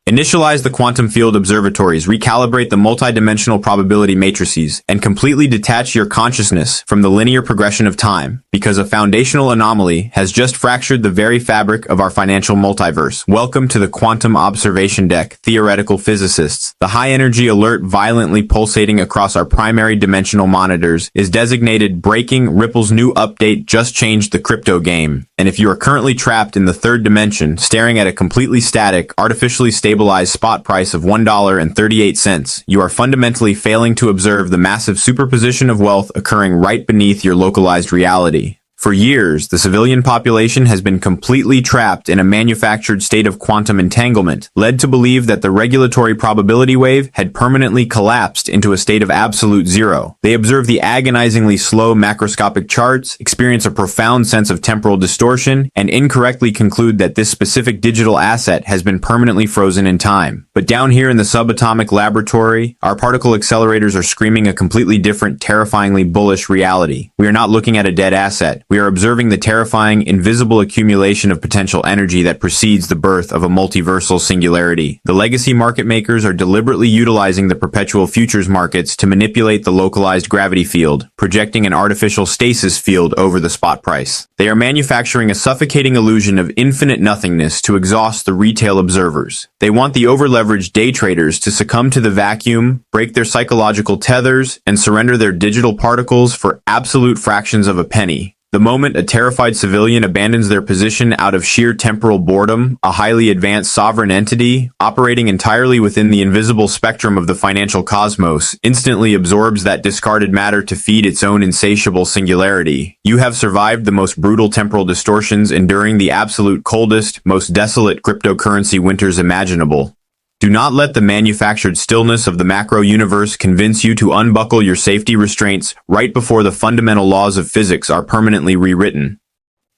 Initialize the quantum field observatories, recalibrate the multidimensional probability matrices, and completely detach your consciousness from the linear progression of time, because a foundational anomaly has just fractured the very fabric of our financial multiverse. Welcome to the quantum observation deck, theoretical physicists. The high-energy alert violently pulsating across our primary dimensional monitors is designated breaking. Ripple's new update just changed the crypto game. And if you are currently trapped in the third dimension, staring at a completely static, artificially stabilized spot price of $1.38, you are fundamentally failing to observe the massive superposition of wealth occurring right beneath your localized reality. For years, the civilian population has been completely trapped in a manufactured state of quantum entanglement, led to believe that the regulatory probability wave had permanently collapsed into a state of absolute zero. They observe the agonizingly slow macroscopic charts, experience a profound sense of temporal distortion, and incorrectly conclude that this specific digital asset has been permanently frozen in time. But down here in the subatomic laboratory, our particle accelerators are screaming a completely different, terrifyingly bullish reality. We are not looking at a dead asset. We are observing the terrifying, invisible accumulation of potential energy that precedes the birth of a multiversal singularity. The legacy market makers are deliberately utilizing the perpetual futures markets to manipulate the localized gravity field, projecting an artificial stasis field over the spot price. They are manufacturing a suffocating illusion of infinite nothingness to exhaust the retail observers. They want the over-leveraged day traders to succumb to the vacuum, break their psychological tethers, and surrender their digital particles for absolute fractions of a penny. The moment a terrified civilian abandons their position out of sheer temporal boredom, a highly advanced sovereign entity, operating entirely within the invisible spectrum of the financial cosmos, instantly absorbs that discarded matter to feed its own insatiable singularity. You have survived the most brutal temporal distortions, enduring the absolute coldest, most desolate cryptocurrency winters imaginable. Do not let the manufactured stillness of the macro universe convince you to unbuckle your safety restraints right before the fundamental laws of physics are permanently rewritten.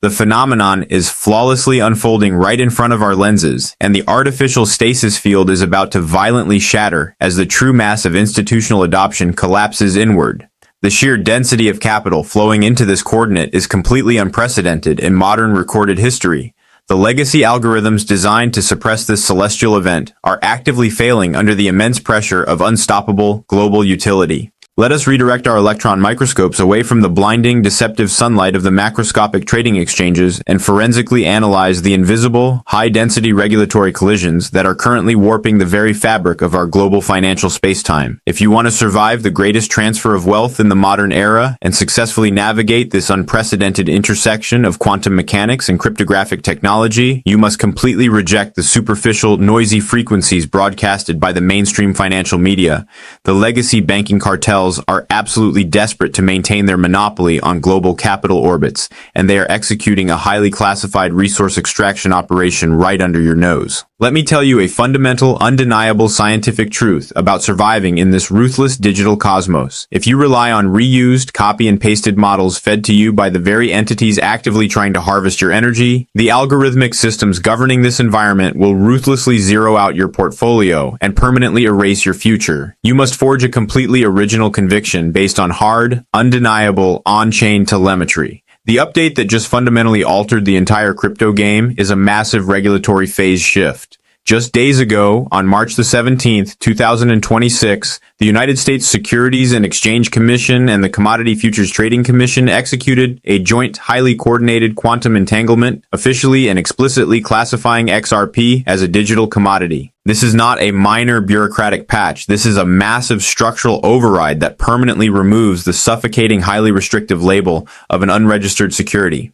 The phenomenon is flawlessly unfolding right in front of our lenses, and the artificial stasis field is about to violently shatter as the true mass of institutional adoption collapses inward. The sheer density of capital flowing into this coordinate is completely unprecedented in modern recorded history. The legacy algorithms designed to suppress this celestial event are actively failing under the immense pressure of unstoppable global utility. Let us redirect our electron microscopes away from the blinding, deceptive sunlight of the macroscopic trading exchanges and forensically analyze the invisible, high-density regulatory collisions that are currently warping the very fabric of our global financial spacetime. If you want to survive the greatest transfer of wealth in the modern era and successfully navigate this unprecedented intersection of quantum mechanics and cryptographic technology, you must completely reject the superficial, noisy frequencies broadcasted by the mainstream financial media. The legacy banking cartels are absolutely desperate to maintain their monopoly on global capital orbits, and they are executing a highly classified resource extraction operation right under your nose. Let me tell you a fundamental, undeniable scientific truth about surviving in this ruthless digital cosmos. If you rely on reused, copy and pasted models fed to you by the very entities actively trying to harvest your energy, the algorithmic systems governing this environment will ruthlessly zero out your portfolio and permanently erase your future. You must forge a completely original conviction based on hard, undeniable, on-chain telemetry. The update that just fundamentally altered the entire crypto game is a massive regulatory phase shift. Just days ago, on March the 17th, 2026, the United States Securities and Exchange Commission and the Commodity Futures Trading Commission executed a joint, highly coordinated quantum entanglement, officially and explicitly classifying XRP as a digital commodity. This is not a minor bureaucratic patch. This is a massive structural override that permanently removes the suffocating, highly restrictive label of an unregistered security.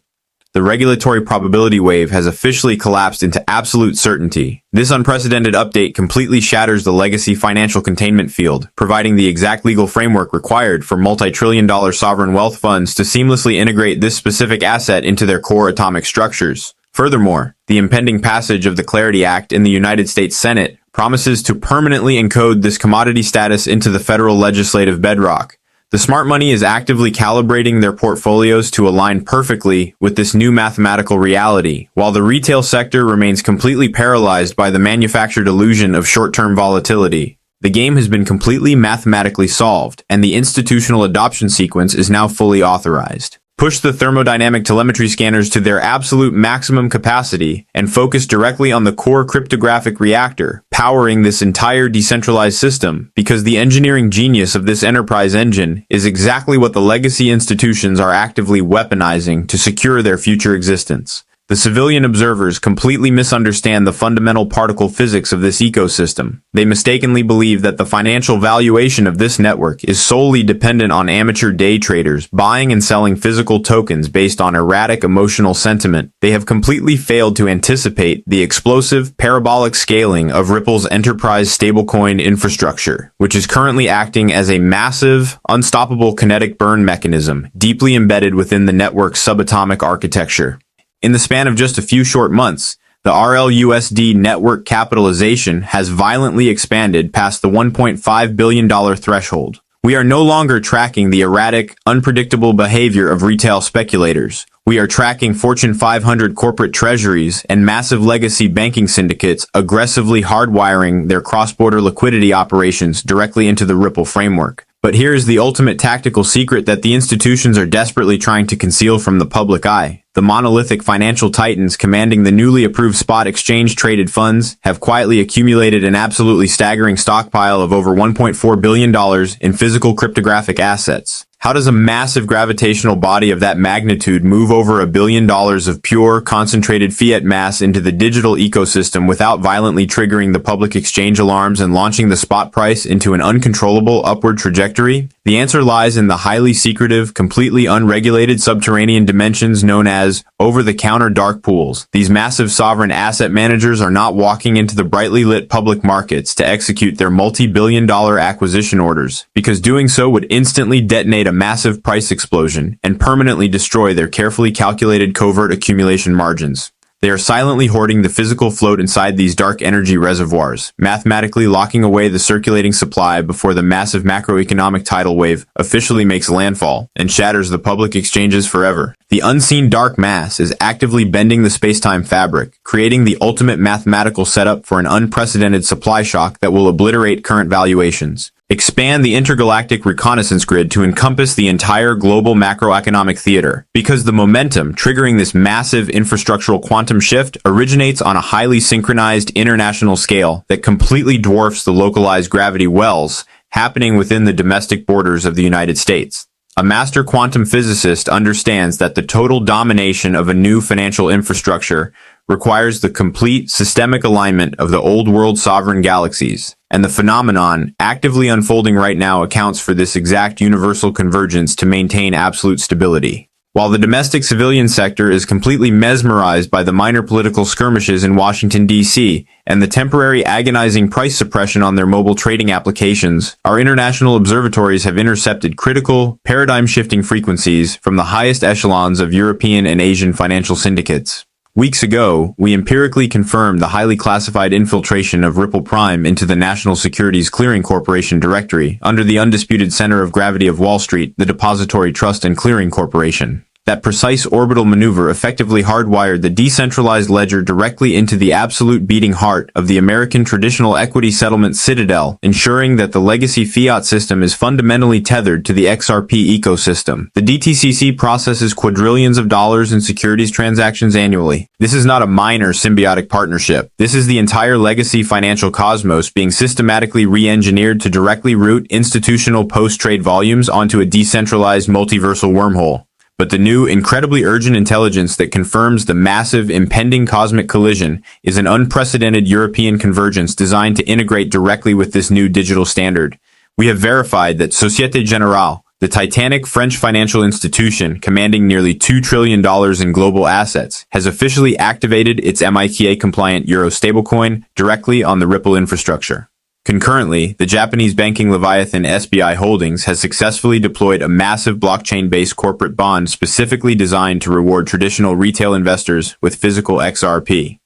The regulatory probability wave has officially collapsed into absolute certainty. This unprecedented update completely shatters the legacy financial containment field, providing the exact legal framework required for multi-trillion-dollar sovereign wealth funds to seamlessly integrate this specific asset into their core atomic structures. Furthermore, the impending passage of the Clarity Act in the United States Senate promises to permanently encode this commodity status into the federal legislative bedrock. The smart money is actively calibrating their portfolios to align perfectly with this new mathematical reality, while the retail sector remains completely paralyzed by the manufactured illusion of short-term volatility. The game has been completely mathematically solved, and the institutional adoption sequence is now fully authorized. Push the thermodynamic telemetry scanners to their absolute maximum capacity and focus directly on the core cryptographic reactor, powering this entire decentralized system, because the engineering genius of this enterprise engine is exactly what the legacy institutions are actively weaponizing to secure their future existence. The civilian observers completely misunderstand the fundamental particle physics of this ecosystem. They mistakenly believe that the financial valuation of this network is solely dependent on amateur day traders buying and selling physical tokens based on erratic emotional sentiment. They have completely failed to anticipate the explosive, parabolic scaling of Ripple's enterprise stablecoin infrastructure, which is currently acting as a massive, unstoppable kinetic burn mechanism deeply embedded within the network's subatomic architecture. In the span of just a few short months, the RLUSD network capitalization has violently expanded past the $1.5 billion threshold. We are no longer tracking the erratic, unpredictable behavior of retail speculators. We are tracking Fortune 500 corporate treasuries and massive legacy banking syndicates aggressively hardwiring their cross-border liquidity operations directly into the Ripple framework. But here is the ultimate tactical secret that the institutions are desperately trying to conceal from the public eye. The monolithic financial titans commanding the newly approved spot exchange-traded funds have quietly accumulated an absolutely staggering stockpile of over $1.4 billion in physical cryptographic assets. How does a massive gravitational body of that magnitude move over $1 billion of pure, concentrated fiat mass into the digital ecosystem without violently triggering the public exchange alarms and launching the spot price into an uncontrollable upward trajectory? The answer lies in the highly secretive, completely unregulated subterranean dimensions known as over-the-counter dark pools. These massive sovereign asset managers are not walking into the brightly lit public markets to execute their multi-billion-dollar acquisition orders, because doing so would instantly detonate a massive price explosion and permanently destroy their carefully calculated covert accumulation margins. They are silently hoarding the physical float inside these dark energy reservoirs, mathematically locking away the circulating supply before the massive macroeconomic tidal wave officially makes landfall and shatters the public exchanges forever. The unseen dark mass is actively bending the space-time fabric, creating the ultimate mathematical setup for an unprecedented supply shock that will obliterate current valuations. Expand the intergalactic reconnaissance grid to encompass the entire global macroeconomic theater, because the momentum triggering this massive infrastructural quantum shift originates on a highly synchronized international scale that completely dwarfs the localized gravity wells happening within the domestic borders of the United States. A master quantum physicist understands that the total domination of a new financial infrastructure requires the complete systemic alignment of the old world sovereign galaxies, and the phenomenon actively unfolding right now accounts for this exact universal convergence to maintain absolute stability. While the domestic civilian sector is completely mesmerized by the minor political skirmishes in Washington, D.C., and the temporary agonizing price suppression on their mobile trading applications, our international observatories have intercepted critical, paradigm-shifting frequencies from the highest echelons of European and Asian financial syndicates. Weeks ago, we empirically confirmed the highly classified infiltration of Ripple Prime into the National Securities Clearing Corporation directory under the undisputed center of gravity of Wall Street, the Depository Trust and Clearing Corporation. That precise orbital maneuver effectively hardwired the decentralized ledger directly into the absolute beating heart of the American traditional equity settlement citadel, ensuring that the legacy fiat system is fundamentally tethered to the XRP ecosystem. The DTCC processes quadrillions of dollars in securities transactions annually. This is not a minor symbiotic partnership. This is the entire legacy financial cosmos being systematically re-engineered to directly route institutional post-trade volumes onto a decentralized multiversal wormhole. But the new, incredibly urgent intelligence that confirms the massive, impending cosmic collision is an unprecedented European convergence designed to integrate directly with this new digital standard. We have verified that Société Générale, the titanic French financial institution commanding nearly $2 trillion in global assets, has officially activated its MITA-compliant euro stablecoin directly on the Ripple infrastructure. Concurrently, the Japanese banking leviathan SBI Holdings has successfully deployed a massive blockchain-based corporate bond specifically designed to reward traditional retail investors with physical XRP.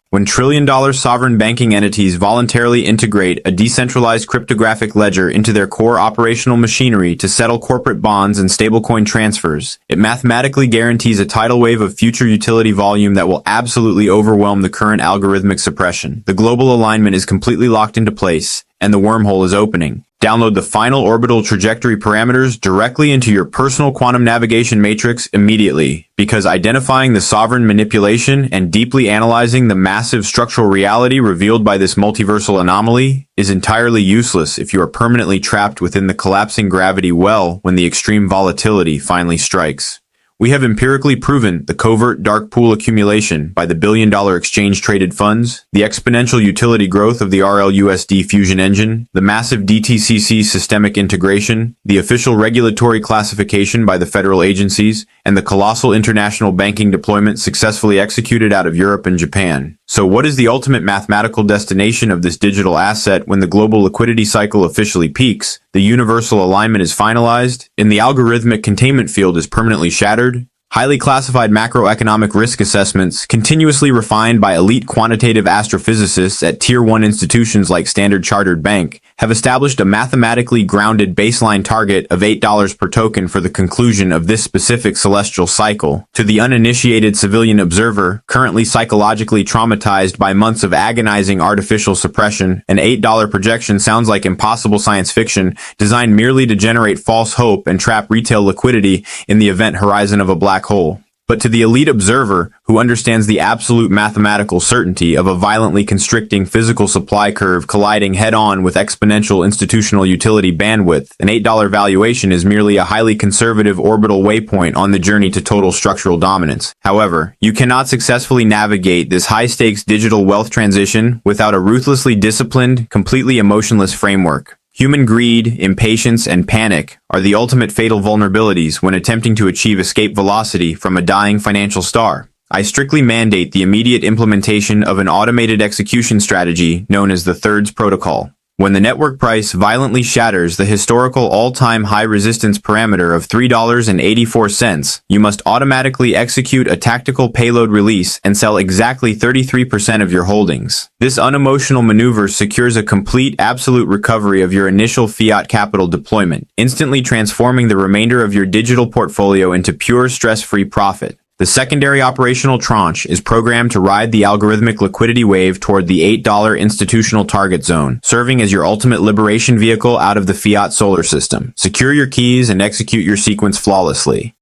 When trillion-dollar sovereign banking entities voluntarily integrate a decentralized cryptographic ledger into their core operational machinery to settle corporate bonds and stablecoin transfers, it mathematically guarantees a tidal wave of future utility volume that will absolutely overwhelm the current algorithmic suppression. The global alignment is completely locked into place, and the wormhole is opening. Download the final orbital trajectory parameters directly into your personal quantum navigation matrix immediately, because identifying the sovereign manipulation and deeply analyzing the massive structural reality revealed by this multiversal anomaly is entirely useless if you are permanently trapped within the collapsing gravity well when the extreme volatility finally strikes. We have empirically proven the covert dark pool accumulation by the billion-dollar exchange-traded funds, the exponential utility growth of the RLUSD fusion engine, the massive DTCC systemic integration, the official regulatory classification by the federal agencies, and the colossal international banking deployment successfully executed out of Europe and Japan. So what is the ultimate mathematical destination of this digital asset when the global liquidity cycle officially peaks, the universal alignment is finalized, and the algorithmic containment field is permanently shattered? Highly classified macroeconomic risk assessments, continuously refined by elite quantitative astrophysicists at Tier 1 institutions like Standard Chartered Bank, have established a mathematically grounded baseline target of $8 per token for the conclusion of this specific celestial cycle. To the uninitiated civilian observer, currently psychologically traumatized by months of agonizing artificial suppression, an $8 projection sounds like impossible science fiction designed merely to generate false hope and trap retail liquidity in the event horizon of a black hole. But to the elite observer, who understands the absolute mathematical certainty of a violently constricting physical supply curve colliding head-on with exponential institutional utility bandwidth, an $8 valuation is merely a highly conservative orbital waypoint on the journey to total structural dominance. However, you cannot successfully navigate this high-stakes digital wealth transition without a ruthlessly disciplined, completely emotionless framework. Human greed, impatience, and panic are the ultimate fatal vulnerabilities when attempting to achieve escape velocity from a dying financial star. I strictly mandate the immediate implementation of an automated execution strategy known as the Thirds Protocol. When the network price violently shatters the historical all-time high resistance parameter of $3.84, you must automatically execute a tactical payload release and sell exactly 33% of your holdings. This unemotional maneuver secures a complete absolute recovery of your initial fiat capital deployment, instantly transforming the remainder of your digital portfolio into pure stress-free profit. The secondary operational tranche is programmed to ride the algorithmic liquidity wave toward the $8 institutional target zone, serving as your ultimate liberation vehicle out of the fiat solar system. Secure your keys and execute your sequence flawlessly.